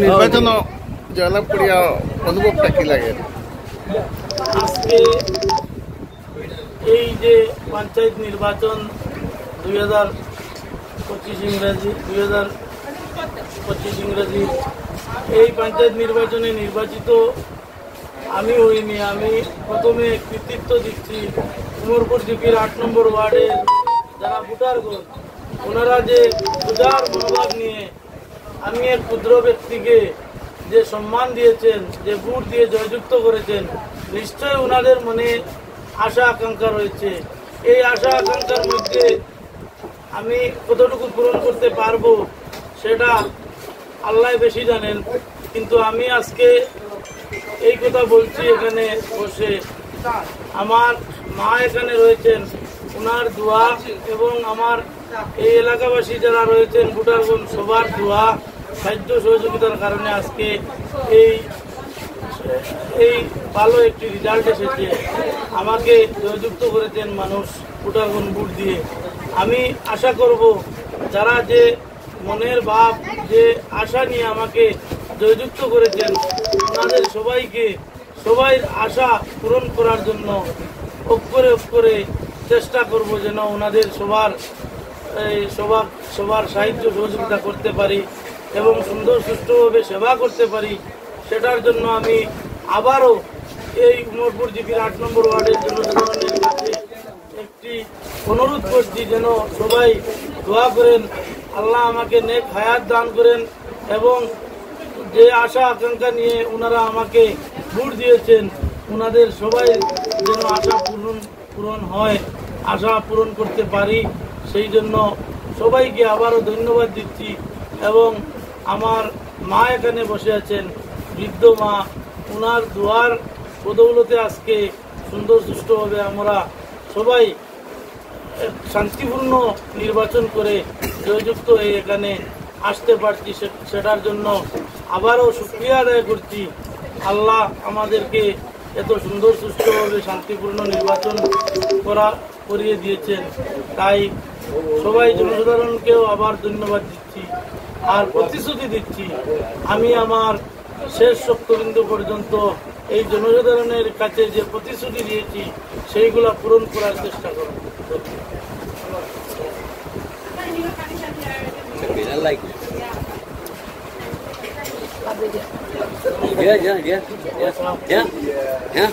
নির্বাচন জয়লাভ করিয়া অনুভবটা কি লাগে? আজকে এই যে পঞ্চায়েত নির্বাচন 2025 ইংরাজি এই পঞ্চায়েত নির্বাচনে নির্বাচিত আমি হইনি। আমি প্রথমে কৃতিত্ব দিচ্ছি উমরপুর জিপির 8 নম্বর ওয়ার্ডের যারা ভোটারগণ, ওনারা যে উদার মনোভাব নিয়ে আমি এক ক্ষুদ্র ব্যক্তিকে যে সম্মান দিয়েছেন, যে ভোট দিয়ে জয়যুক্ত করেছেন, নিশ্চয়ই ওনাদের মনে আশা আকাঙ্ক্ষা রয়েছে। এই আশা আকাঙ্ক্ষার মধ্যে আমি কতটুকু পূরণ করতে পারবো সেটা আল্লাহ বেশি জানেন। কিন্তু আমি আজকে এই কথা বলছি এখানে বসে, আমার মা এখানে রয়েছেন, ওনার দোয়া এবং আমার এই এলাকাবাসী যারা রয়েছেন ভোটারগণ সবার দোয়া সাহায্য সহযোগিতার কারণে আজকে এই ভালো একটি রেজাল্ট এসেছে। আমাকে জয়যুক্ত করেছেন মানুষ ভোটারগণ ভোট দিয়ে। আমি আশা করব যারা যে মনের ভাব, যে আশা নিয়ে আমাকে জয়যুক্ত করেছেন, ওনাদের সবাই আশা পূরণ করার জন্য অক্ষরে অক্ষরে চেষ্টা করব যেন ওনাদের সবার সাহায্য সহযোগিতা করতে পারি এবং সুন্দর সুষ্ঠুভাবে সেবা করতে পারি। সেটার জন্য আমি আবারও এই উমরপুর জিপির 8 নম্বর ওয়ার্ডের জনসাধারণের কাছে একটি অনুরোধ করছি যেন সবাই দোয়া করেন, আল্লাহ আমাকে নেক হায়াত দান করেন এবং যে আশা আকাঙ্ক্ষা নিয়ে ওনারা আমাকে ভোট দিয়েছেন ওনাদের সবাই যেন আশা পূরণ হয়, আশা পূরণ করতে পারি। সেই জন্য সবাইকে আবারও ধন্যবাদ দিচ্ছি। এবং আমার মা এখানে বসে আছেন, বৃদ্ধ মা, ওনার দোয়ার বদৌলতে আজকে সুন্দর সুষ্ঠুভাবে আমরা সবাই শান্তিপূর্ণ নির্বাচন করে জয়যুক্ত হয়ে এখানে আসতে পারছি। সেটার জন্য আবারও শুকরিয়া আদায় করছি। আল্লাহ আমাদেরকে এত সুন্দর সুষ্ঠুভাবে শান্তিপূর্ণ নির্বাচন করিয়ে দিয়েছেন, তাই সবাই জনসাধারণকেও আবার ধন্যবাদ দিচ্ছি। আর প্রতিশ্রুতি দিচ্ছি আমি আমার শেষ রক্তবিন্দু পর্যন্ত এই জনসাধারণের কাছে যে প্রতিশ্রুতি দিয়েছি সেইগুলা পূরণ করার চেষ্টা করব। Yeah.